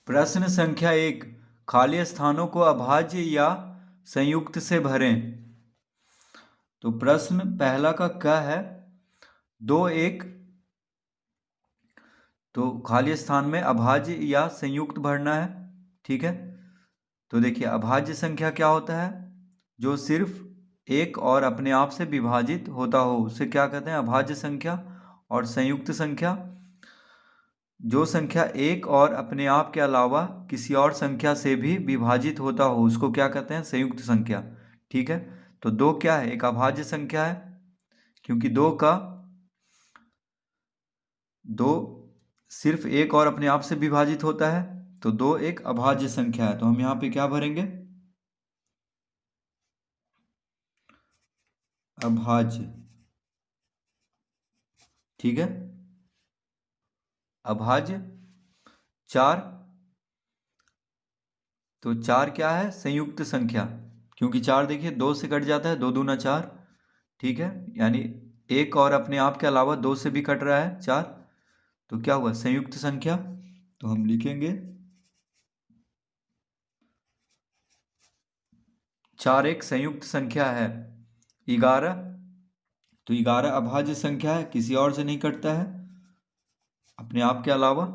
प्रश्न संख्या 1, खाली स्थानों को अभाज्य या संयुक्त से भरें। तो प्रश्न पहला का क्या है, 2 1, तो खाली स्थान में अभाज्य या संयुक्त भरना है। ठीक है, तो देखिए अभाज्य संख्या क्या होता है, जो सिर्फ एक और अपने आप से विभाजित होता हो उसे क्या कहते हैं, अभाज्य संख्या। और संयुक्त संख्या, जो संख्या एक और अपने आप के अलावा किसी और संख्या से भी विभाजित होता हो उसको क्या कहते हैं, संयुक्त संख्या। ठीक है, तो 2 क्या है, एक अभाज्य संख्या है, क्योंकि 2 सिर्फ एक और अपने आप से विभाजित होता है, तो 2 एक अभाज्य संख्या है। तो हम यहाँ पे क्या भरेंगे, अभाज्य। ठीक है, अभाज्य। 4, तो 4 क्या है, संयुक्त संख्या, क्योंकि 4 देखिए 2 से कट जाता है, 2 दूना 4। ठीक है, यानी एक और अपने आप के अलावा 2 से भी कट रहा है 4, तो क्या हुआ, संयुक्त संख्या। तो हम लिखेंगे 4 एक संयुक्त संख्या है। 11, तो 11 अभाज्य संख्या है, किसी और से नहीं कटता है अपने आप के अलावा।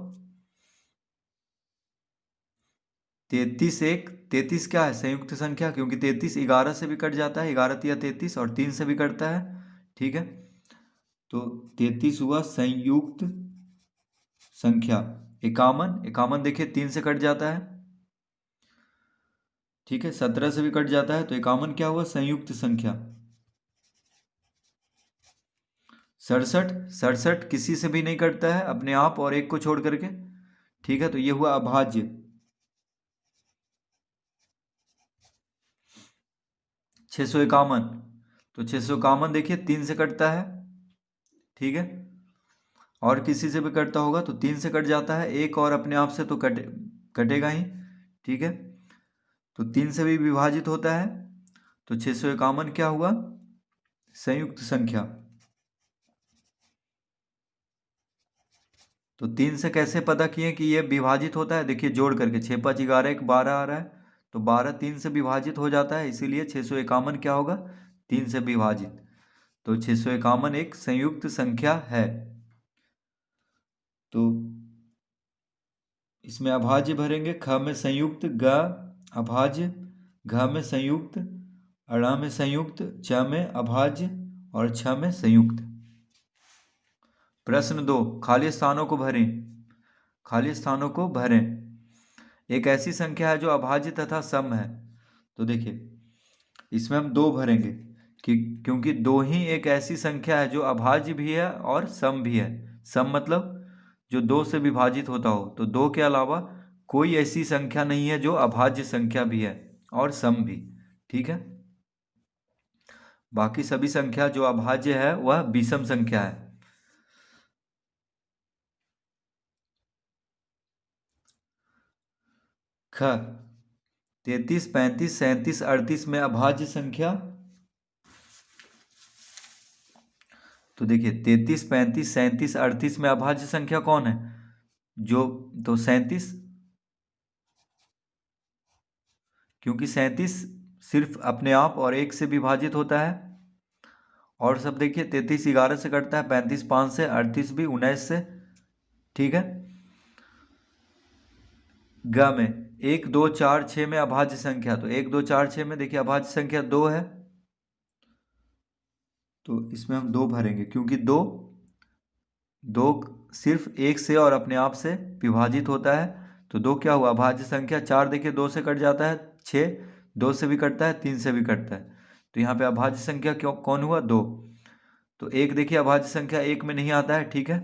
33 क्या है, संयुक्त संख्या, क्योंकि 33 11 से भी कट जाता है, 11 तिया 33 और 3 से भी कटता है। ठीक है, तो 33 हुआ संयुक्त संख्या। 51 देखिए 3 से कट जाता है। ठीक है, 17 से भी कट जाता है, तो 51 क्या हुआ, संयुक्त संख्या। 67 किसी से भी नहीं कटता है अपने आप और एक को छोड़ करके। ठीक है, तो ये हुआ अभाज्य। 651, तो 651 देखिए 3 से कटता है। ठीक है, और किसी से भी कटता होगा तो 3 से कट जाता है, एक और अपने आप से तो कटेगा ही। ठीक है, तो 3 से भी विभाजित होता है, तो 651 क्या हुआ, संयुक्त संख्या। तो 3 से कैसे पता किए कि ये विभाजित होता है, देखिए जोड़ करके 6 5 11 1 12 आ रहा है, तो 12 3 से विभाजित हो जाता है, इसीलिए 651 क्या होगा, 3 से विभाजित। तो 651 एक संयुक्त संख्या है। तो इसमें अभाज्य भरेंगे, ख में संयुक्त, ग अभाज्य, घ में संयुक्त, अण में संयुक्त, च में अभाज्य और छ में संयुक्त। प्रश्न 2, खाली स्थानों को भरें। खाली स्थानों को भरें, एक ऐसी संख्या है जो अभाज्य तथा सम है। तो देखिए इसमें हम 2 भरेंगे, क्योंकि 2 ही एक ऐसी संख्या है जो अभाज्य भी है और सम भी है। सम मतलब जो 2 से विभाजित होता हो, तो 2 के अलावा कोई ऐसी संख्या नहीं है जो अभाज्य संख्या भी है और सम भी। ठीक है, बाकी सभी संख्या जो अभाज्य है वह विषम संख्या है। ख, 33 35 37 38 में अभाज्य संख्या। तो देखिए 33 35 37 38 में अभाज्य संख्या कौन है, जो, तो 37, क्योंकि 37 सिर्फ अपने आप और एक से विभाजित होता है। और सब देखिए 33 11 से कटता है, 35 5 से, 38 भी 19 से। ठीक है, ग में 1 2 4 6 में अभाज्य संख्या, तो 1 2 4 6 में देखिए अभाज्य संख्या 2 है, तो इसमें हम 2 भरेंगे, क्योंकि 2 सिर्फ एक से और अपने आप से विभाजित होता है। तो 2 क्या हुआ, अभाज्य संख्या। 4 देखिए 2 से कट जाता है, 6 2 से भी कटता है, 3 से भी कटता है, तो यहाँ पे अभाज्य संख्या कौन हुआ, 2। तो 1 देखिए अभाज्य संख्या 1 में नहीं आता है। ठीक है,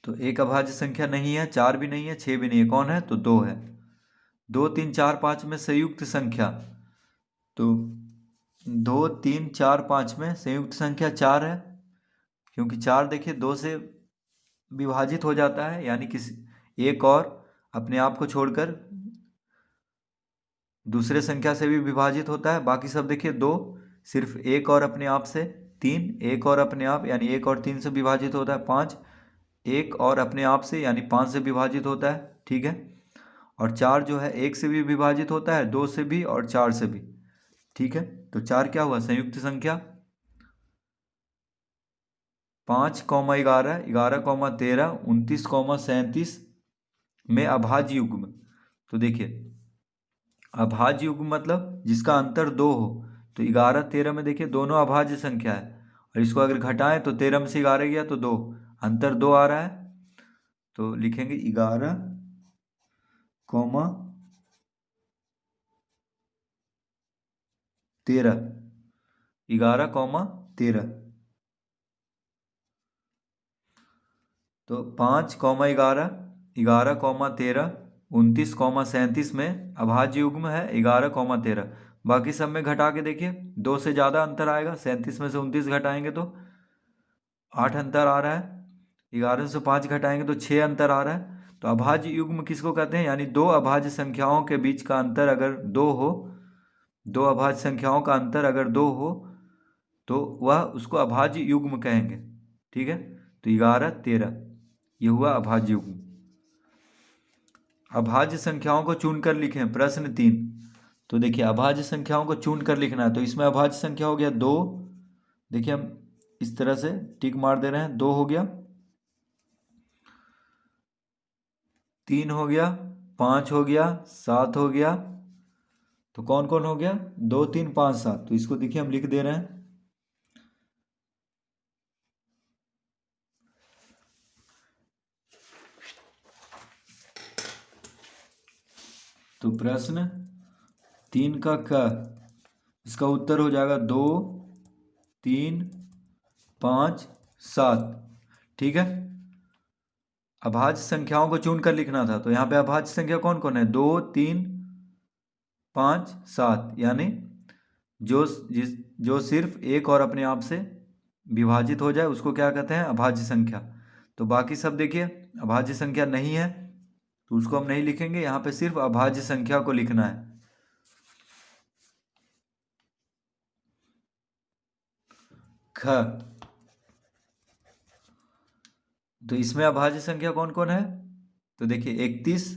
तो 1 अभाज्य संख्या नहीं है, 4 भी नहीं है, 6 भी नहीं है, कौन है, तो 2 है। 2 3 4 5 में संयुक्त संख्या, तो 2 3 4 5 में संयुक्त संख्या 4 है, क्योंकि 4 देखिए 2 से विभाजित हो जाता है, यानी किसी एक और अपने आप को छोड़कर दूसरे संख्या से भी विभाजित होता है। बाकी सब देखिए 2 सिर्फ एक और अपने आप से, 3 एक और अपने आप यानी 1 और 3 से विभाजित होता है, 5 एक और अपने आप से यानी 5 से विभाजित होता है, ठीक है। और 4 जो है 1 से भी विभाजित होता है, 2 से भी और 4 से भी, ठीक है। तो 4 क्या हुआ, संयुक्त संख्या। 5, 11, 11, 13, 29, 37 में अभाज्य युग्म। तो देखिए अभाज्य युग्म मतलब जिसका अंतर 2 हो। तो 11, 13 में देखिए दोनों अभाज्य संख्या है, और इसको अगर घटाएं तो 13 में से 11 गया तो 2, अंतर 2 आ रहा है। तो लिखेंगे 11, 13, 11, 13। तो 5, 11, 11, 13, 29, 37 में अभाज्य युग्म है 11, 13। बाकी सब में घटा के देखिए 2 से ज़्यादा अंतर आएगा। 37 में से 29 घटाएंगे तो 8 अंतर आ रहा है। 11 से 5 घटाएंगे तो 6 अंतर आ रहा है। तो अभाज्य युग्म किसको कहते हैं, यानी दो अभाज्य संख्याओं के बीच का अंतर अगर 2 हो, दो अभाज्य संख्याओं का अंतर अगर 2 हो तो वह उसको अभाज्य युग्म कहेंगे, ठीक है। तो 11, 13 ये हुआ अभाज्य युग्म। अभाज्य संख्याओं को चुनकर लिखें, प्रश्न 3। तो देखिए अभाज्य संख्याओं को चुनकर लिखना है। तो इसमें अभाज्य संख्या हो गया 2, देखिए हम इस तरह से टिक मार दे रहे हैं, 2 हो गया, 3 हो गया, 5 हो गया, 7 हो गया। तो कौन कौन हो गया, 2, 3, 5, 7। तो इसको देखिए हम लिख दे रहे हैं। तो प्रश्न 3 का क, इसका उत्तर हो जाएगा 2, 3, 5, 7, ठीक है। अभाज्य संख्याओं को चुनकर लिखना था। तो यहाँ पे अभाज्य संख्या कौन कौन है, 2, 3, 5, 7, यानी जो सिर्फ एक और अपने आप से विभाजित हो जाए उसको क्या कहते हैं, अभाज्य संख्या। तो बाकी सब देखिए अभाज्य संख्या नहीं है तो उसको हम नहीं लिखेंगे, यहाँ पे सिर्फ अभाज्य संख्या को लिखना है। ख, तो इसमें अभाज्य संख्या कौन कौन है, तो देखिए 31,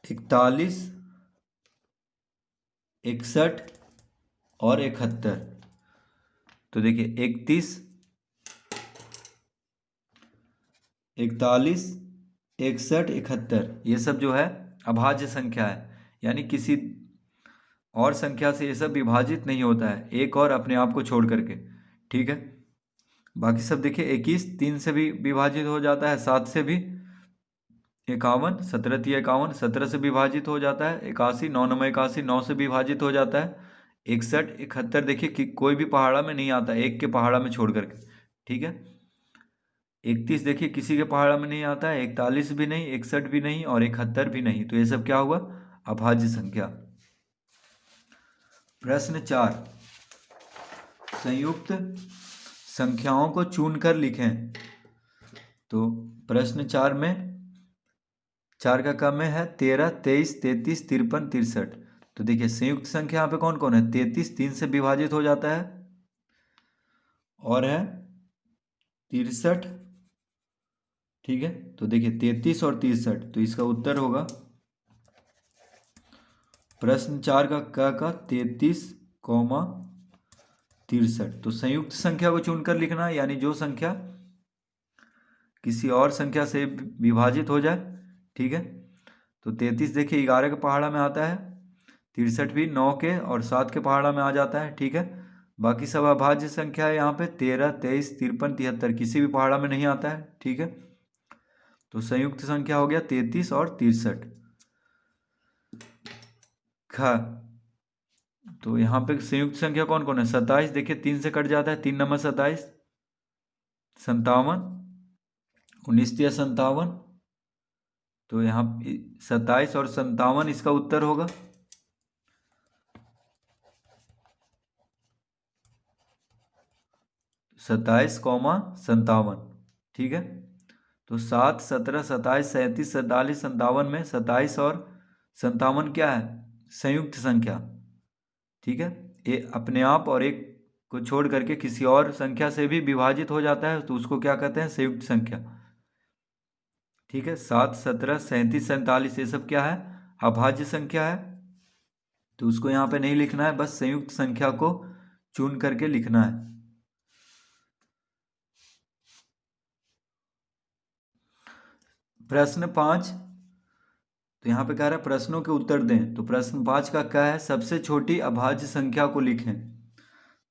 41, 61 और 71। तो देखिए 31, 41, 61, 71 ये सब जो है अभाज्य संख्या है, यानी किसी और संख्या से ये सब विभाजित नहीं होता है, एक और अपने आप को छोड़ करके, ठीक है। बाकी सब देखिए 21 3 से भी विभाजित हो जाता है, 7 से भी, 51, 17 3 51, 17 से विभाजित हो जाता है, 81, 9 9 81, 9 से विभाजित हो जाता है, 61, 71 देखिए कि कोई भी पहाड़ा में नहीं आता, एक के पहाड़ा में छोड़ करके, ठीक है। 31 देखिए किसी के पहाड़ा में नहीं आता है, 41 भी नहीं, 61 भी नहीं और 71 भी नहीं। तो ये सब क्या हुआ, अभाज्य संख्या। प्रश्न 4, संयुक्त संख्याओं को चुनकर लिखें। तो प्रश्न 4 में 4 का क्रम में है 13, 23, 33, 53, 63। तो देखिए संयुक्त संख्या यहाँ पे कौन कौन है, 33 3 से विभाजित हो जाता है और है 63, ठीक है। तो देखिए 33 और 63, तो इसका उत्तर होगा प्रश्न 4 का 33, 63। तो संयुक्त संख्या को चुनकर लिखना, यानी जो संख्या किसी और संख्या से विभाजित हो जाए, ठीक है। तो 33 देखिए 11 के पहाड़ा में आता है, 63 भी 9 के और 7 के पहाड़ा में आ जाता है, ठीक है। बाकी सब अभाज्य संख्या है, यहाँ पे 13, 23, 53, 73 किसी भी पहाड़ा में नहीं आता है, ठीक है। तो संयुक्त संख्या हो गया 33 और 63। ख, तो यहाँ पे संयुक्त संख्या कौन कौन है, 27 देखिए 3 से कट जाता है, 3 नंबर 27, 57, 19 या 57। तो यहाँ 27 और 57 इसका उत्तर होगा। सत्ताईस, 57, ठीक है। तो 7, 17, 27, 37, 47, 57 में 27 और 57 क्या है, संयुक्त संख्या, ठीक है। ये अपने आप और एक को छोड़ करके किसी और संख्या से भी विभाजित हो जाता है तो उसको क्या कहते हैं, संयुक्त संख्या। ठीक है, 7, 17, 37, 47 ये सब क्या है, अभाज्य संख्या है। तो उसको यहाँ पे नहीं लिखना है, बस संयुक्त संख्या को चुन करके लिखना है। प्रश्न 5, तो यहाँ पे कह रहा है प्रश्नों के उत्तर दें। तो प्रश्न 5 का क्या है, सबसे छोटी अभाज्य संख्या को लिखें।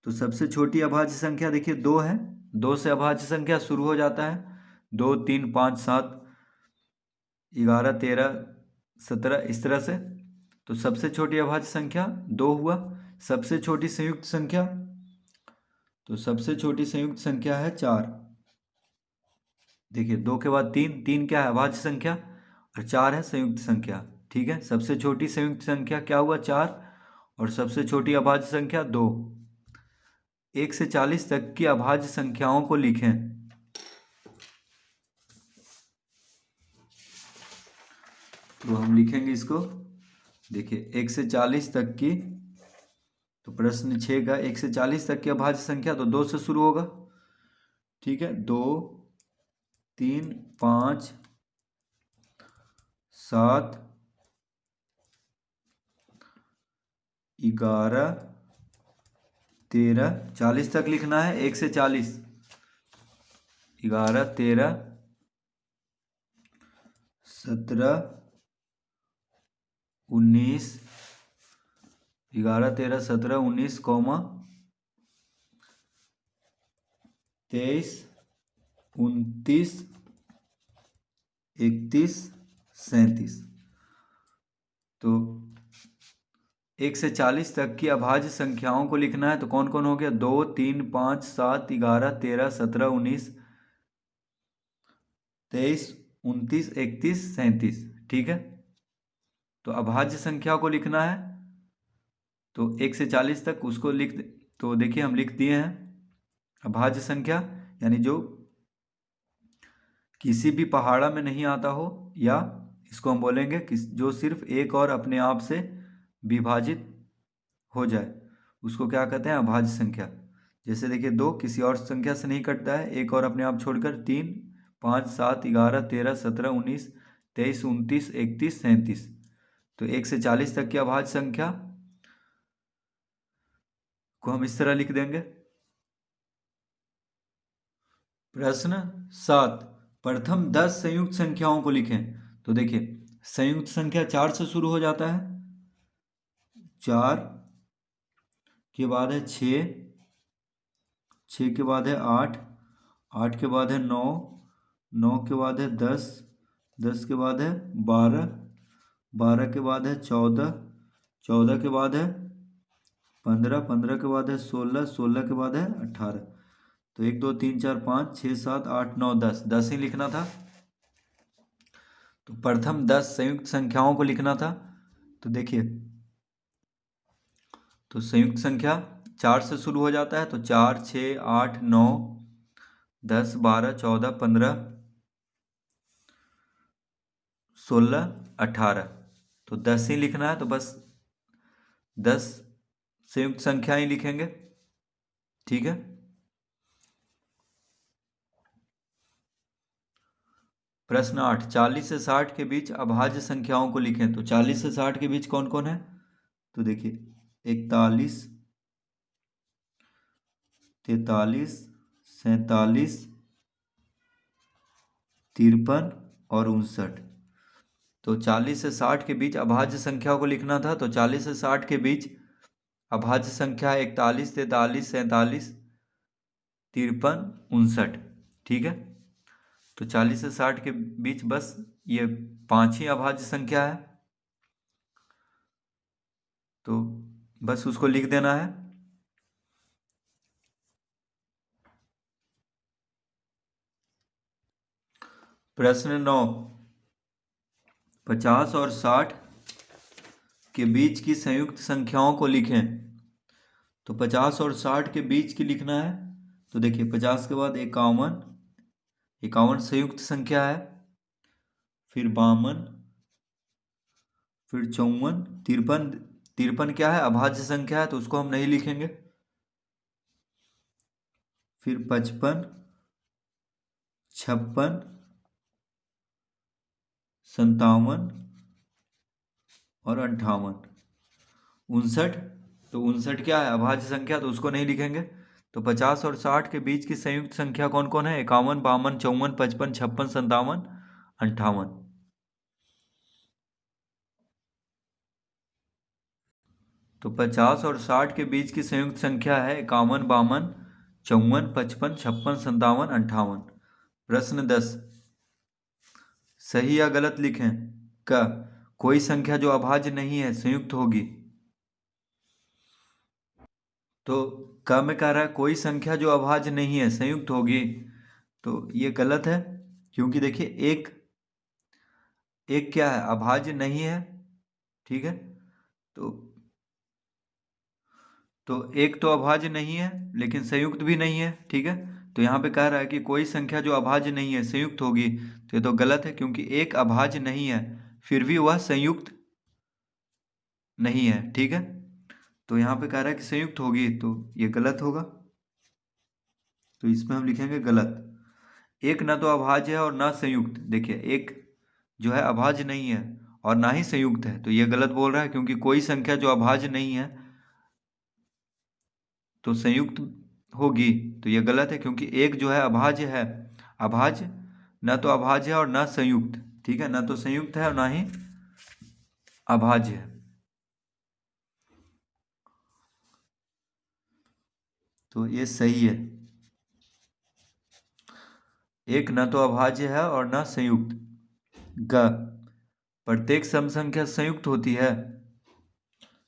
तो सबसे छोटी अभाज्य संख्या देखिए 2 है, 2 से अभाज्य संख्या शुरू हो जाता है, 2, 3, 5, 7, 11, 13, 17 इस तरह से। तो सबसे छोटी अभाज्य संख्या 2 हुआ। सबसे छोटी संयुक्त संख्या, तो सबसे छोटी संयुक्त संख्या है 4। देखिए 2 के बाद 3, 3 क्या है, अभाज्य संख्या, और 4 है संयुक्त संख्या। ठीक है, सबसे छोटी संयुक्त संख्या क्या हुआ, 4, और सबसे छोटी अभाज्य संख्या 2। 1 से 40 तक की अभाज्य संख्याओं को लिखें। तो हम लिखेंगे इसको, देखिए 1 से 40 तक की, तो प्रश्न 6 का 1 से 40 तक की अभाज्य संख्या तो 2 से शुरू होगा। ठीक है, 2, 3, 5, 7, 11, 13, 40 तक लिखना है, 1 से 40, 11, 13, 17, 19, 11, 13, 17, 19, 23, 29, 31, 37। तो 1 से 40 तक की अभाज्य संख्याओं को लिखना है। तो कौन कौन हो गया, 2, 3, 5, 7, 11, 13, 17, 19, 23, 29, 31, 37। ठीक है, तो अभाज्य संख्या को लिखना है, तो 1 से 40 तक उसको लिख, तो देखिए हम लिख दिए हैं। अभाज्य संख्या यानी जो किसी भी पहाड़ा में नहीं आता हो, या इसको हम बोलेंगे कि जो सिर्फ एक और अपने आप से विभाजित हो जाए, उसको क्या कहते हैं, अभाज्य संख्या। जैसे देखिए 2 किसी और संख्या से नहीं कटता है, एक और अपने आप छोड़कर, 3, 5, 7, 11, 13, 17, 19, 23, 29, 31, 37। तो 1 से 40 तक की अभाज्य संख्या को हम इस तरह लिख देंगे। प्रश्न 7, प्रथम 10 संयुक्त संख्याओं को लिखें। तो देखिए संयुक्त संख्या 4 से शुरू हो जाता है, 4 के बाद है 6, 6 के बाद है 8, 8 के बाद है 9, 9 के बाद है 10, 10 के बाद है 12, 12 के बाद है 14, 14 के बाद है 15, 15 के बाद है 16, 16 के बाद है 18। तो 1, 2, 3, 4, 5, 6, 7, 8, 9, 10, 10 ही लिखना था। तो प्रथम 10 संयुक्त संख्याओं को लिखना था। तो देखिए, तो संयुक्त संख्या 4 से शुरू हो जाता है, तो 4, 6, 8, 9, 10, 12, 14, 15, 16, 18। तो 10 ही लिखना है, तो बस 10 संयुक्त संख्या ही लिखेंगे। ठीक है, प्रश्न 8, 40 से 60 के बीच अभाज्य संख्याओं को लिखें। तो 40 से 60 के बीच कौन कौन है, तो देखिए 41, 43, 47, 53 और 59। तो 40 से 60 के बीच अभाज्य संख्या को लिखना था। तो 40 से 60 के बीच अभाज्य संख्या 41, 43, 47, 53, 59। ठीक है, तो 40 से 60 के बीच बस ये 5 ही अभाज्य संख्या है, तो बस उसको लिख देना है। प्रश्न 9, 50 और 60 के बीच की संयुक्त संख्याओं को लिखें। तो 50 और 60 के बीच की लिखना है। तो देखिए 50 के बाद 51, 51 संयुक्त संख्या है, फिर 52, फिर 54, 53, 53 क्या है, अभाज्य संख्या है, तो उसको हम नहीं लिखेंगे। फिर 55, 56, 57 और 58, 59। तो 59 क्या है? अभाज्य संख्या, तो उसको नहीं लिखेंगे। तो 50 और 60 के बीच की संयुक्त संख्या कौन कौन है? 51, 52, 54, 55, 56, 57, 58। तो 50 और 60 के बीच की संयुक्त संख्या है 51, 52, 54, 55, 56, 57, 58। प्रश्न 10, सही या गलत लिखें। क, कोई संख्या जो अभाज्य नहीं है संयुक्त होगी। तो क में कह रहा है कोई संख्या जो अभाज्य नहीं है संयुक्त होगी, तो ये गलत है, क्योंकि देखिए एक एक क्या है? अभाज्य नहीं है, ठीक है। तो एक तो अभाज्य नहीं है लेकिन संयुक्त भी नहीं है, ठीक है। तो यहाँ पे कह रहा है कि कोई संख्या जो अभाज्य नहीं है संयुक्त होगी, तो ये तो गलत है, क्योंकि एक अभाज्य नहीं है फिर भी वह संयुक्त नहीं है, ठीक है। तो यहाँ पे कह रहा है कि संयुक्त होगी, तो ये गलत होगा। तो इसमें हम लिखेंगे गलत। एक ना तो अभाज्य है और ना संयुक्त। देखिए एक जो है अभाज्य नहीं है और ना ही संयुक्त है, तो ये गलत बोल रहा है, क्योंकि कोई संख्या जो अभाज्य नहीं है तो संयुक्त होगी, तो ये गलत है, क्योंकि एक जो है अभाज्य है। अभाज्य ना तो अभाज्य है और ना संयुक्त, ठीक है, ना तो संयुक्त है और ना ही अभाज्य है। तो ये सही है। एक ना तो अभाज्य है और ना संयुक्त। ग, प्रत्येक सम संख्या संयुक्त होती है,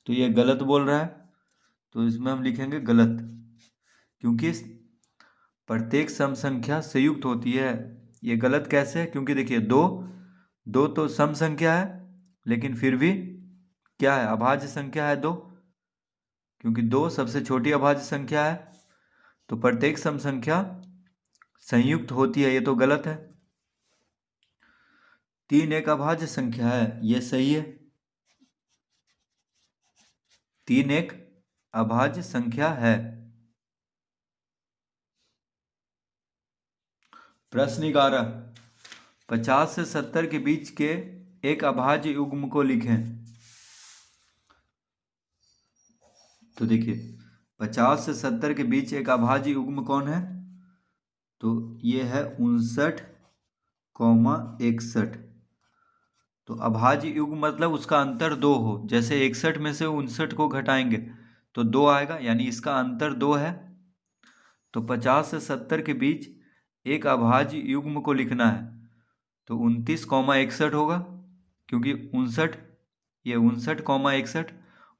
तो ये गलत बोल रहा है, तो इसमें हम लिखेंगे गलत, क्योंकि प्रत्येक सम संख्या संयुक्त होती है। ये गलत कैसे है? क्योंकि देखिए दो दो तो सम संख्या है, लेकिन फिर भी क्या है? अभाज्य संख्या है दो, क्योंकि दो सबसे छोटी अभाज्य संख्या है। तो प्रत्येक सम संख्या संयुक्त होती है, ये तो गलत है। तीन एक अभाज्य संख्या है, ये सही है। तीन एक अभाज्य संख्या है। प्रश्न 11, 50 से 70 के बीच के एक अभाज्य युग्म को लिखें। तो देखिए 50 से 70 के बीच एक अभाज्य युग्म कौन है? तो ये है 59,61। तो अभाज्य युग्म मतलब उसका अंतर दो हो। जैसे 61 में से 59 को घटाएंगे तो दो आएगा, यानी इसका अंतर दो है। तो 50 से 70 के बीच एक अभाज्य युग्म को लिखना है, तो 29,61 होगा, क्योंकि 59, ये 59,61,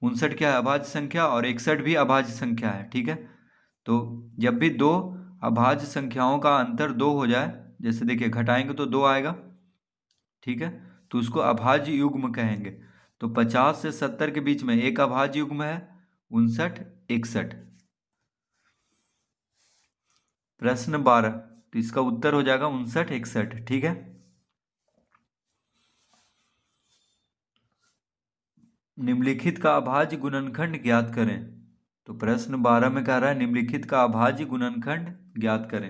59 क्या है? अभाज्य संख्या, और 61 भी अभाज्य संख्या है, ठीक है। तो जब भी दो अभाज्य संख्याओं का अंतर दो हो जाए, जैसे देखिए घटाएंगे तो दो आएगा, ठीक है, तो उसको अभाज्य युग्म कहेंगे। तो 50 से 70 के बीच में एक अभाज्य युग्म है 59,61। प्रश्न 12, तो इसका उत्तर हो जाएगा 59,61, ठीक है। निम्नलिखित का अभाज्य गुणनखंड ज्ञात करें। तो प्रश्न 12 में कह रहा है निम्नलिखित का अभाज्य गुणनखंड ज्ञात करें।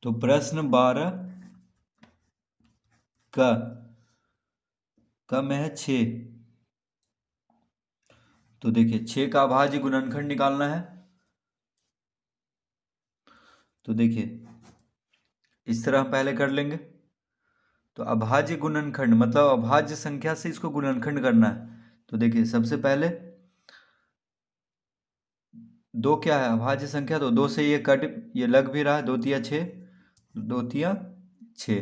तो प्रश्न 12 का में है 6। तो देखिए 6 का अभाज्य गुणनखंड निकालना है। तो देखिए इस तरह पहले कर लेंगे। तो अभाज्य गुणनखंड मतलब अभाज्य संख्या से इसको गुणनखंड करना है। तो देखिए सबसे पहले दो क्या है? अभाज्य संख्या, तो दो से ये कट, ये लग भी रहा है, दो तिया 6, दो तिया 6,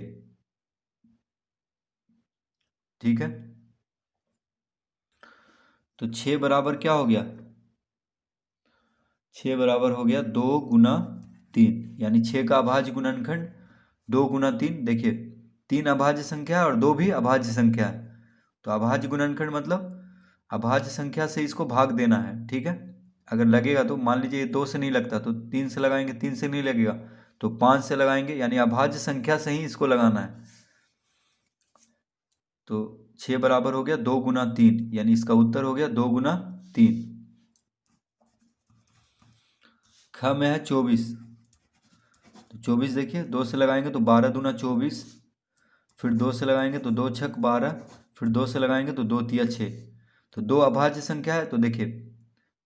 ठीक है। तो 6 बराबर क्या हो गया? 6 बराबर हो गया 2 गुना 3, यानी 6 का अभाज्य गुणनखंड 2 गुना 3। देखिए 3 अभाज्य संख्या है और 2 भी अभाज्य संख्या है, तो अभाज्य गुणनखंड मतलब अभाज्य संख्या से इसको भाग देना है, ठीक है। अगर लगेगा तो मान लीजिए 2 से नहीं लगता तो 3 से लगाएंगे, 3 से नहीं लगेगा तो 5 से लगाएंगे, यानी अभाज्य संख्या से ही इसको लगाना है। तो 6 बराबर हो गया 2 गुना 3, यानी इसका उत्तर हो गया 2 गुना 3। ख में है 24, तो 24 देखिए 2 से लगाएंगे तो 12 दूना 24, फिर 2 से लगाएंगे तो 2 छक 12, फिर 2 से लगाएंगे तो 2 तिया 6। तो 2 अभाज्य संख्या है, तो देखिए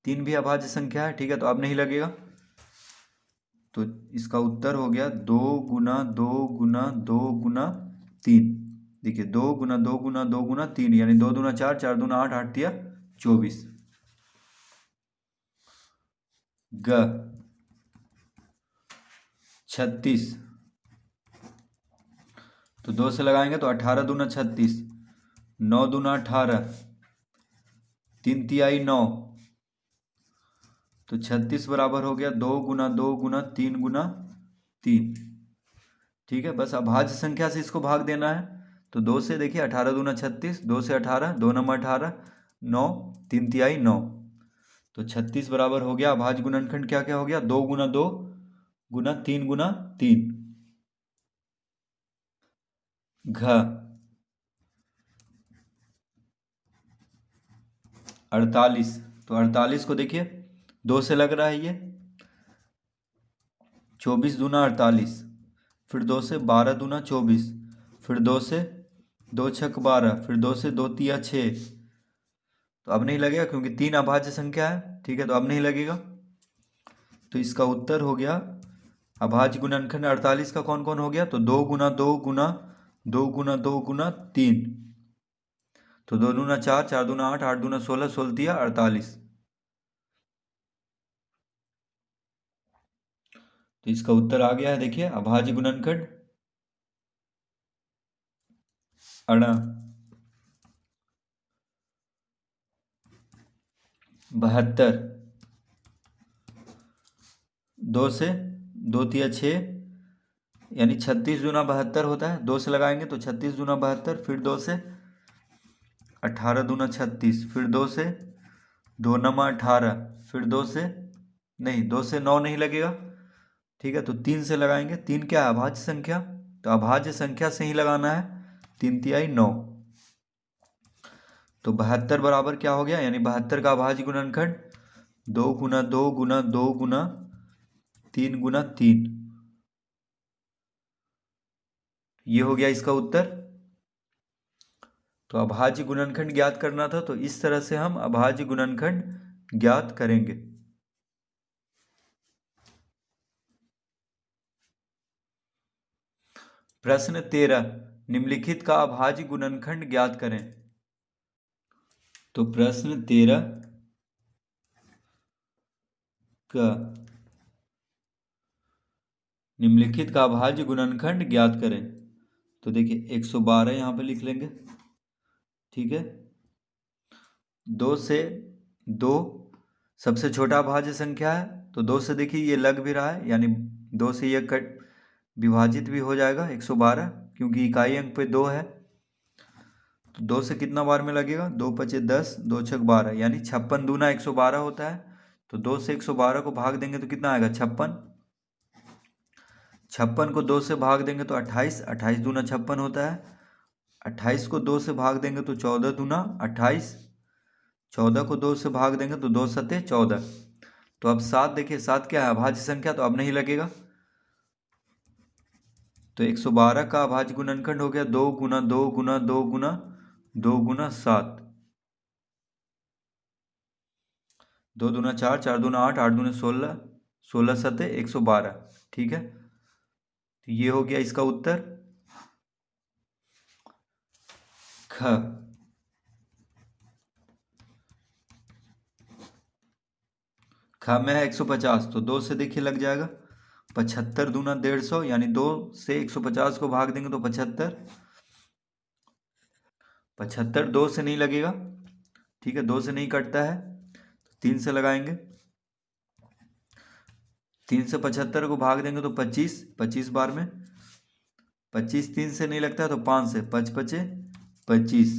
3 भी अभाज्य संख्या है, ठीक है, तो अब नहीं लगेगा। तो इसका उत्तर हो गया 2 गुना 2 गुना 2 गुना 3। देखिए 2 गुना 2 गुना 2 गुना 3, यानी 2 दूना 4, 4 दूना 8, 8 तिया 24। ग 36, तो 2 से लगाएंगे तो 18 दूना 36, 9 दूना 18, 3 तिहाई 9, तो 36 बराबर हो गया 2 गुना 2 गुना 3 गुना 3। ठीक है, बस अभाज्य संख्या से इसको भाग देना है। तो 2 से देखिए 18 दूना 36, 2 से 18, 2 नंबर 18, 9, 3 तिहाई 9, तो 36 बराबर हो गया। अभाज्य गुणनखंड क्या क्या हो गया? 2 गुना 2 गुना 3 गुना 3। घ 48, तो 48 को देखिए 2 से लग रहा है ये, 24 दूना 48, फिर 2 से 12 दूना 24, फिर 2 से 2 छक 12, फिर 2 से 2 तिया 6। तो अब नहीं लगेगा क्योंकि 3 अभाज्य संख्या है, ठीक है, तो अब नहीं लगेगा। तो इसका उत्तर हो गया अभाज्य गुणनखंड 48 का कौन कौन हो गया? तो 2 गुना 2 गुना 2 गुना 2 गुना 3, तो 2 दूना 4, 4 दूना 8, 8 दूना 16, 16 तिया 48। तो इसका उत्तर आ गया है, देखिए अभाज्य गुणनखंड 72। 2 से 2 तिया 6, यानी 36 दूना 72 होता है। 2 से लगाएंगे तो 36 दूना 72, फिर 2 से 18 दूना 36, फिर 2 से 2 नमा 18, फिर 2 से नहीं 2 से 9 नहीं लगेगा, ठीक है, तो 3 से लगाएंगे। 3 क्या है? अभाज्य संख्या, तो अभाज्य संख्या से ही लगाना है। 3 तिहाई 9, तो 72 बराबर क्या हो गया? यानी 72 का अभाज्य गुणनखंड 2 गुना 2 गुना 2 गुना 3 गुना 3। ये हो गया इसका उत्तर। तो अभाज्य गुणनखंड ज्ञात करना था, तो इस तरह से हम अभाज्य गुणनखंड ज्ञात करेंगे। प्रश्न 13, निम्नलिखित का अभाज्य गुणनखंड ज्ञात करें। तो प्रश्न 13 का निम्नलिखित का अभाज्य गुणनखंड ज्ञात करें। तो देखिए 112 यहाँ पे लिख लेंगे, ठीक है। 2 से 2 सबसे छोटा अभाज्य संख्या है, तो 2 से देखिए ये लग भी रहा है, यानी 2 से ये कट विभाजित भी हो जाएगा 112, क्योंकि इकाई अंक पे 2 है। तो 2 से कितना बार में लगेगा? 2 पचे 10, 2 छक 12, यानी 56 दूना 112 होता है। तो 2 से 112 को भाग देंगे तो कितना आएगा? 56। 56 को 2 से भाग देंगे तो 28, 28 दूना 56 होता है। 28 को 2 से भाग देंगे तो 14 दूना 28, 14 को 2 से भाग देंगे तो 2 सते 14। तो अब 7 देखिए, 7 क्या है? अभाज्य संख्या, तो अब नहीं लगेगा। तो 112 का अभाज्य गुणनखंड हो गया 2 गुना 2 गुना 2 गुना 2 गुना 7, 2 दूना 4, 4 दूना 8, 8 दूना 16, 16 सते 112, ठीक है। तो ये हो गया इसका उत्तर। ख में है 150, तो 2 से देखिए लग जाएगा 75 दूना 150, यानी 2 से 150 को भाग देंगे तो 75। 75 2 से नहीं लगेगा, ठीक है, 2 से नहीं कटता है, तो 3 से लगाएंगे। 3 से 75 को भाग देंगे तो 25, 25 बार में। 25 3 से नहीं लगता है, तो 5 से 5 पचे 25,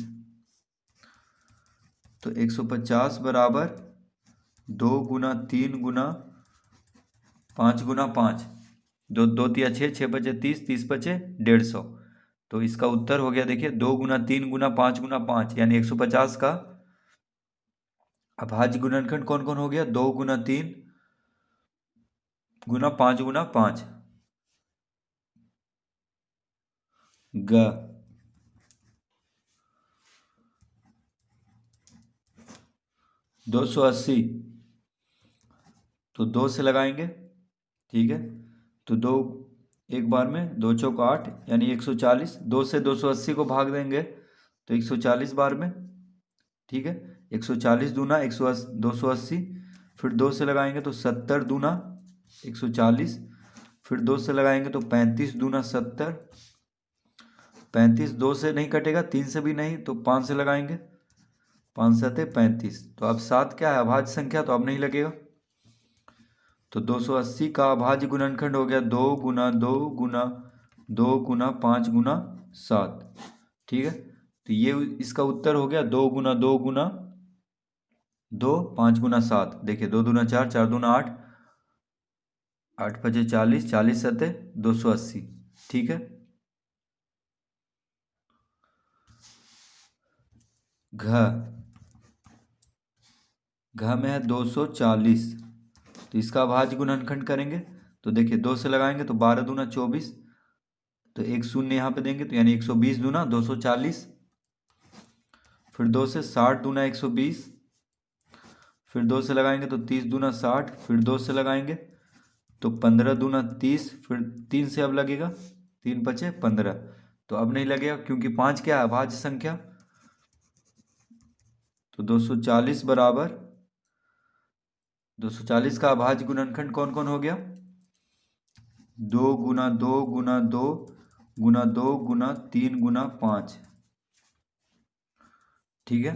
तो 150 बराबर 2 गुना 3 गुना 5 गुना 5, 2 2 तिया 6, 6 पचे 30, 30 पचे 150। तो इसका उत्तर हो गया, देखिए 2 गुना 3 गुना 5 गुना 5, यानी 150 का अभाज्य गुणनखंड कौन कौन हो गया? 2 गुना 3 गुना 5 गुना 5 ग 280 तो 2 से लगाएंगे, ठीक है। तो दो एक बार में, 2 चौक 8 यानी 140, 2 से 280 को भाग देंगे तो 140 बार में, ठीक है। 140 दूना 280, फिर 2 से लगाएंगे तो 70 दूना 140, फिर 2 से लगाएंगे तो 35 दूना 70, 35 2 से नहीं कटेगा, 3 से भी नहीं, तो 5 से लगाएंगे, 5 सते 35। तो अब 7 क्या है, अभाज्य संख्या, तो अब नहीं लगेगा। तो 280 का अभाज्य गुणनखंड हो गया 2 गुना 2 गुना 2 गुना 5 गुना 7, ठीक है। तो ये इसका उत्तर हो गया 2 गुना 2 गुना 2 5 गुना 7। देखिए 2 दूना 4, 4 दूना 8, 8 पचे 40, 40 सते 280, ठीक है। घ में है 240, तो इसका अभाज्य गुणनखंड करेंगे तो देखिए 2 से लगाएंगे तो 12 दूना 24, तो एक शून्य यहाँ पे देंगे तो यानी 120 दूना 240, फिर 2 से 60 दूना 120, फिर 2 से लगाएंगे तो 30 दूना 60, फिर 2 से लगाएंगे तो 15 दूना 30, फिर 3 से अब लगेगा, 3 पचे 15, तो अब नहीं लगेगा क्योंकि 5 क्या है, अभाज्य संख्या। तो 240 बराबर 240 का अभाज्य गुणनखंड कौन कौन हो गया, 2 गुना 2 गुना 2 गुना 2 गुना 3 गुना 5, ठीक है।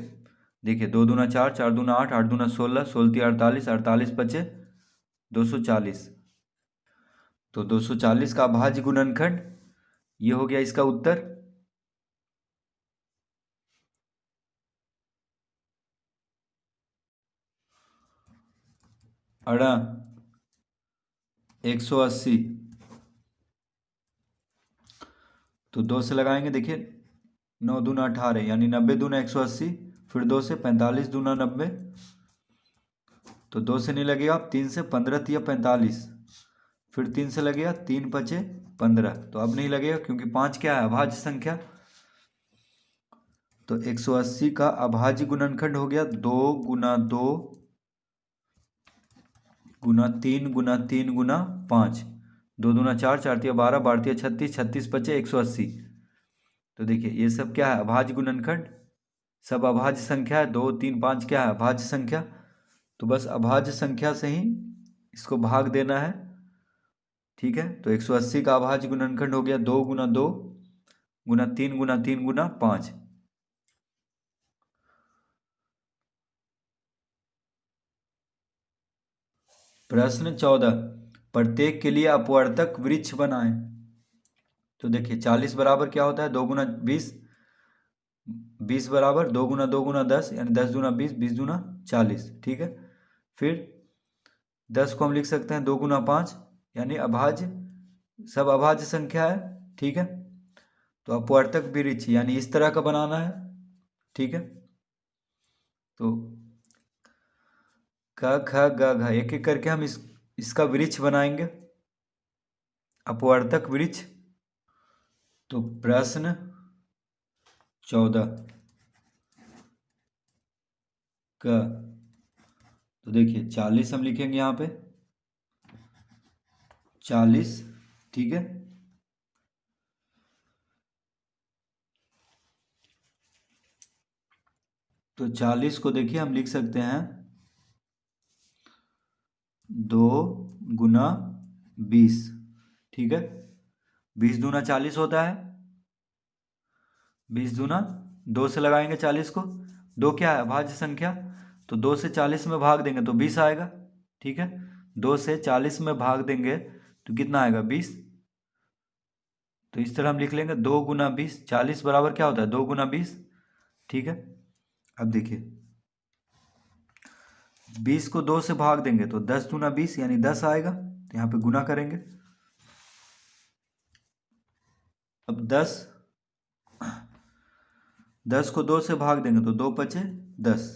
देखिए 2 दूना 4, 4 दूना 8, 8 दूना 16, 16 तीन 48, 48 पचे 240। तो 240 का अभाज्य गुणनखंड ये हो गया इसका उत्तर। अड़ा 180, तो 2 से लगाएंगे, देखिए 9 दूना 18 यानी 90 दूना 180, फिर 2 से 45 दूना 90, तो 2 से नहीं लगेगा, 3 से 15 तिया 45, फिर 3 से लगेगा, 3 पचे 15, तो अब नहीं लगेगा क्योंकि 5 क्या है, अभाज्य संख्या। तो 180 का अभाज्य गुणनखंड हो गया 2 गुना 2 गुना 3 गुना 3 गुना 5, 2 दूना 4, 4 तिया 12, 12 तिया 36, 36 पचे 180। तो देखिए ये सब क्या है, अभाज्य गुणनखंड, सब अभाज्य संख्या है, 2 3 5 क्या है, अभाज्य संख्या। तो बस अभाज्य संख्या से ही इसको भाग देना है, ठीक है। तो 180 का अभाज्य गुणनखंड हो गया 2 गुना 2 गुना 3 गुना 3 गुना 5। प्रश्न 14, प्रत्येक के लिए अपवर्तक वृक्ष बनाएं। तो देखिए 40 बराबर क्या होता है, 2 गुना 20, 20 बराबर 2 गुना 10 यानी 10 दूना 20, 20 दूना 40, ठीक है। फिर 10 को हम लिख सकते हैं 2 गुना 5 यानी अभाज्य, सब अभाज्य संख्या है, ठीक है। तो अपवर्तक वृक्ष यानी इस तरह का बनाना है, ठीक है। तो क ख ग घ एक एक करके हम इसका वृक्ष बनाएंगे, अपवर्तक वृक्ष। तो प्रश्न 14 का, तो देखिए 40 हम लिखेंगे यहाँ पे 40, ठीक है। तो 40 को देखिए हम लिख सकते हैं 2 गुना 20, ठीक है। 20 दूना 40 होता है, 20 दूना 2 से लगाएंगे 40 को, 2 क्या है, अभाज्य संख्या, तो 2 से 40 में भाग देंगे तो 20 आएगा, ठीक है। 2 से 40 में भाग देंगे तो कितना आएगा, 20। तो इस तरह हम लिख लेंगे 2 गुना 20, 40 बराबर क्या होता है, 2 गुना 20, ठीक है। अब देखिए 20 को 2 से भाग देंगे तो 10 दूना 20 यानी 10 आएगा, तो यहाँ पे गुना करेंगे। अब 10 को 2 से भाग देंगे तो 2 पचे 10,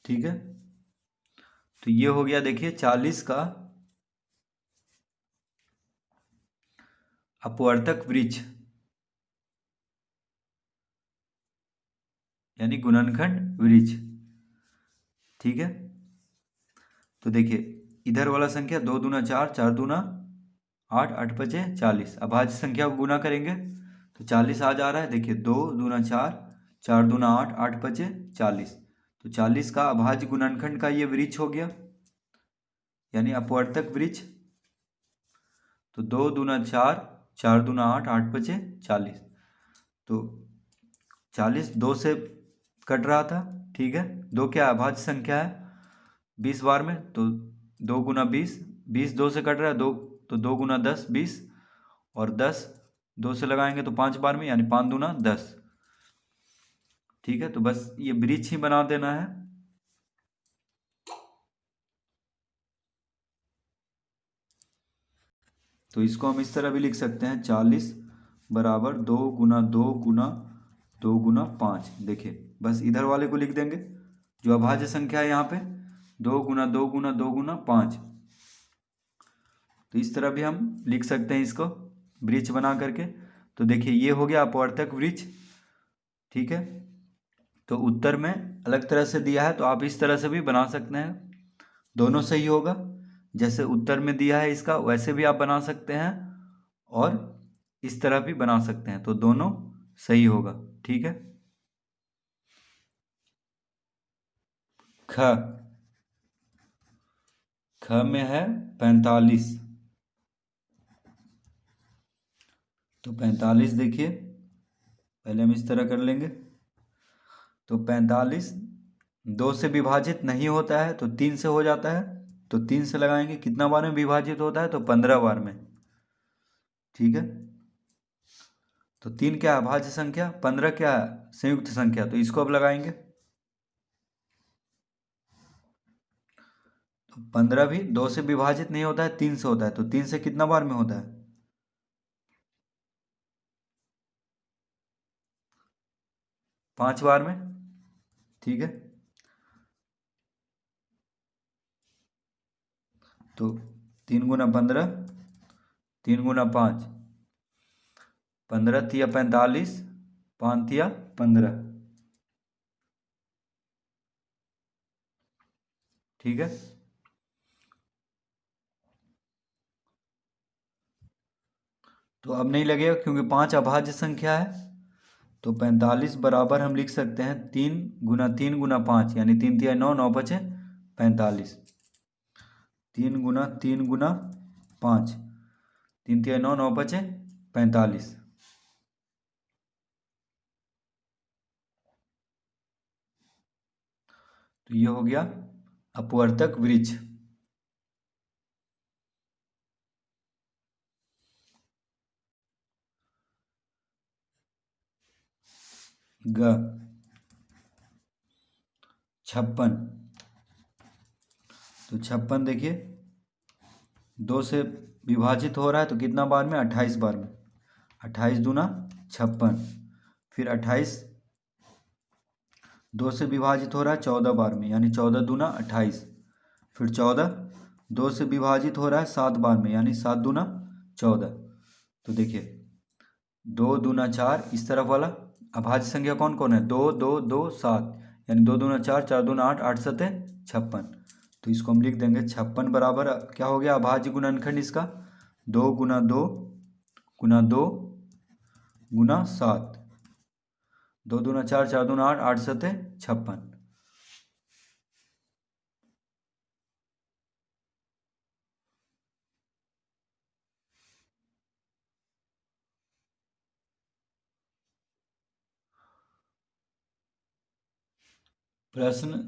ठीक है। तो ये हो गया देखिए 40 का अपवर्तक वृक्ष यानी गुणनखंड वृक्ष। ठीक है, तो देखिए इधर वाला संख्या 2 दूना 4, 4 दूना 8, 8 पचे 40। अभाज्य संख्या को गुना करेंगे तो 40 आ जा रहा है। देखिए 2 दूना 4, 4 दूना 8, 8 पचे 40। तो 40 का अभाज्य गुणनखंड का ये वृक्ष हो गया यानी अपवर्तक वृक्ष। तो 2 दूना 4, 4 दूना 8, 8 पचे 40। तो 40 2 से कट रहा था। ठीक है, 2 क्या अभाज्य संख्या है 20 बार में, तो 2 गुना 20, 20 2 से कट रहा है, 2 तो 2 गुना 10 20, और 10 2 से लगाएंगे तो 5 बार में यानी 5 दूना 10। ठीक है, तो बस ये वृक्ष ही बना देना है। तो इसको हम इस तरह भी लिख सकते हैं 40 बराबर 2 गुना 2 गुना 2 गुना 5। देखिए बस इधर वाले को लिख देंगे जो अभाज्य संख्या है यहाँ पे, 2 गुना 2 गुना 2 गुना 5। तो इस तरह भी हम लिख सकते हैं इसको वृक्ष बना करके। तो देखिए ये हो गया अपवर्तक वृक्ष। ठीक है, तो उत्तर में अलग तरह से दिया है तो आप इस तरह से भी बना सकते हैं, दोनों सही होगा। जैसे उत्तर में दिया है इसका वैसे भी आप बना सकते हैं और इस तरह भी बना सकते हैं, तो दोनों सही होगा। ठीक है, ख में है 45। तो 45 देखिए पहले हम इस तरह कर लेंगे। तो 45 2 से विभाजित नहीं होता है तो 3 से हो जाता है। तो 3 से लगाएंगे, कितना बार में विभाजित होता है तो 15 बार में। ठीक है, तो 3 क्या है अभाज्य संख्या, 15 क्या है संयुक्त संख्या, तो इसको अब लगाएंगे। तो 15 भी 2 से विभाजित नहीं होता है, 3 से होता है। तो 3 से कितना बार में होता है 5 बार में। ठीक है, तो 3 गुना 15, 3 गुना 5, 15 तिया 45, 5 तिया 15। ठीक है, तो अब नहीं लगेगा क्योंकि 5 अभाज्य संख्या है। तो 45 बराबर हम लिख सकते हैं 3 गुना 5 यानी 3 तिया 9, 9 पचे 45। 3 गुना 5, 3 तिया 9, 9 पचे 45। तो ये हो गया अपवर्तक वृक्ष। ग 56। तो 56 देखिए 2 से विभाजित हो रहा है तो कितना बार में 28 बार में। 28 दूना 56, फिर 28 2 से विभाजित हो रहा है 14 बार में यानी 14 दूना 28, फिर 14 2 से विभाजित हो रहा है 7 बार में यानी 7 दूना 14। तो देखिए 2 दूना 4, इस तरफ वाला अभाज्य संख्या कौन कौन है 2 2 2 7 यानी 2 दूना 4, 4 दूना 8, 8 सते 56। तो इसको हम लिख देंगे 56 बराबर क्या हो गया अभाज्य गुणनखंड इसका 2 गुना 2 गुना 2 गुना 7। 2 दूना 4, 4 दूना 8, 8 सते 56। प्रश्न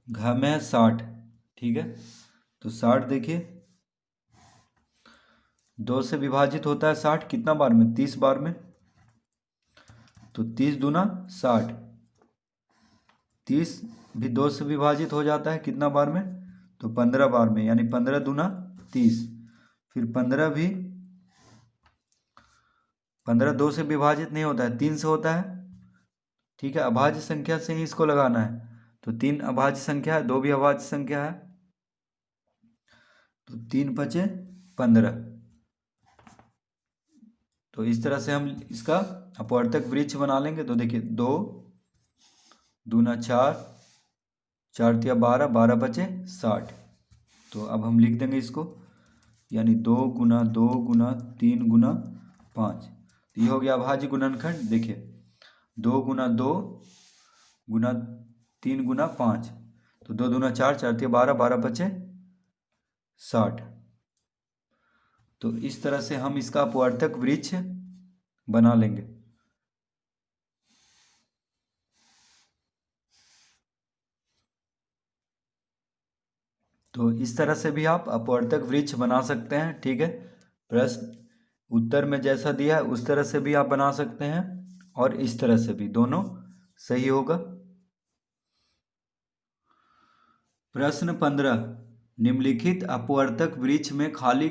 घ में है 60। ठीक है, तो 60 देखिए 2 से विभाजित होता है 60 कितना बार में 30 बार में। तो 30 दूना 60, 30 भी 2 से विभाजित हो जाता है कितना बार में तो 15 बार में यानी 15 दूना 30। फिर 15 भी 15 2 से विभाजित नहीं होता है 3 से होता है। ठीक है, अभाज्य संख्या से ही इसको लगाना है। तो 3 अभाज्य संख्या है, 2 भी अभाज्य संख्या है, तो 3 पचे 15। तो इस तरह से हम इसका अपवर्तक वृक्ष बना लेंगे। तो देखिए 2 दूना 4, 4 तिया 12, 12 पचे 60। तो अब हम लिख देंगे इसको, यानी 2 गुना 2 गुना 3 गुना 5। तो ये हो गया अभाज्य गुणनखंड। देखिए 2 गुना 2 गुना 3 गुना 5, तो 2 दूना 4, 4 तिया 12, 12 पचे 60। तो इस तरह से हम इसका अपवर्तक वृक्ष बना लेंगे। तो इस तरह से भी आप अपवर्तक वृक्ष बना सकते हैं। ठीक है, प्रश्न उत्तर में जैसा दिया है उस तरह से भी आप बना सकते हैं, और इस तरह से भी, दोनों सही होगा। प्रश्न 15, निम्नलिखित अपवर्तक वृक्ष में खाली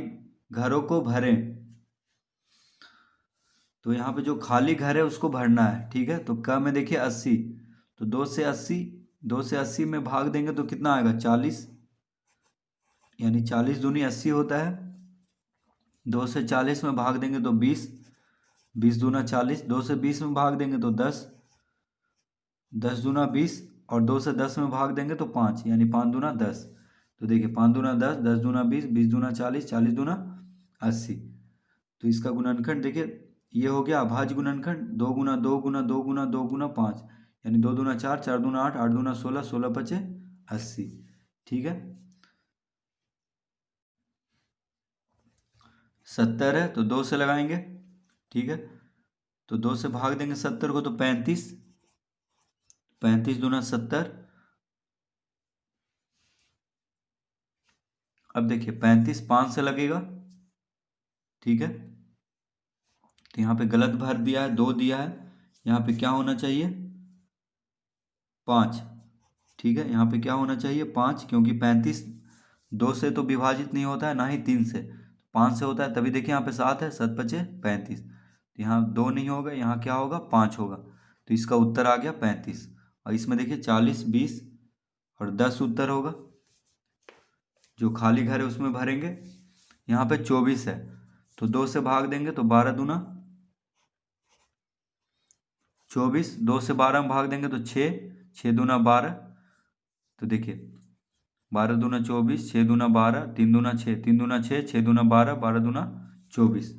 घरों को भरें। तो यहाँ पे जो खाली घर है उसको भरना है। ठीक है, तो क में देखिए 80, तो 2 से 80 में भाग देंगे तो कितना आएगा 40, यानी 40 दूनी 80 होता है। 2 से 40 में भाग देंगे तो 20, 20 दूना 40, 2 से 20 में भाग देंगे तो 10, 10 दूना 20, और 2 से 10 में भाग देंगे तो 5, यानी 5 दूना 10। तो देखिए 5 दूना 10, 10 दूना 20, 20 दूना 40, 40 दूना 80। तो इसका गुणनखंड देखिए ये हो गया अभाज्य गुणनखंड, 2 गुना 2 गुना 2 गुना 2 गुना 5, यानी 2 दूना 4, 4 दूना 8, 8 दूना 16, 16 पचे 80। ठीक है, 70 है तो 2 से लगाएंगे। ठीक है, तो 2 से भाग देंगे 70 को तो 35, 35 दूना 70। अब देखिए 35 5 से लगेगा। ठीक है, तो यहाँ पे गलत भर दिया है, 2 दिया है, यहाँ पे क्या होना चाहिए 5। ठीक है, यहाँ पे क्या होना चाहिए 5, क्योंकि 35 2 से तो विभाजित नहीं होता है, ना ही 3 से, 5 से होता है। तभी देखिए यहाँ पे 7 है, 7 पचे 35, तो यहाँ 2 नहीं होगा, यहाँ क्या होगा 5 होगा। तो इसका उत्तर आ गया 35। और इसमें देखिए 40, 20 और 10 उत्तर होगा। जो खाली घर है उसमें भरेंगे। यहाँ पे 24 है तो 2 से भाग देंगे तो 12 दूना 24, 2 से 12 में भाग देंगे तो 6, 6 दूना 12। तो देखिए 12 दूना 24, 6 दूना 12, 3 दूना 6, 3 दूना 6, 6 दूना 12, 12 दूना 24।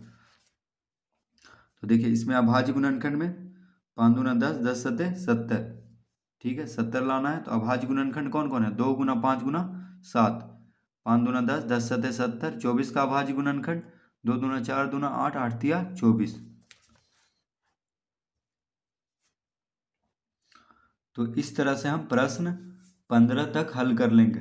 तो देखिए इसमें अभाज्य गुणनखंड में 5 दूना 10, 10 सते 70। ठीक है, 70 लाना है। तो अभाज्य गुणनखंड कौन कौन है, 2 गुना 5 गुना 7, 5 दूना 10, 10 सते 70, 24 का अभाज्य गुणनखंड, 2 दूना 4 दूना 8, 8 तिया 24। तो इस तरह से हम प्रश्न 15 तक हल कर लेंगे।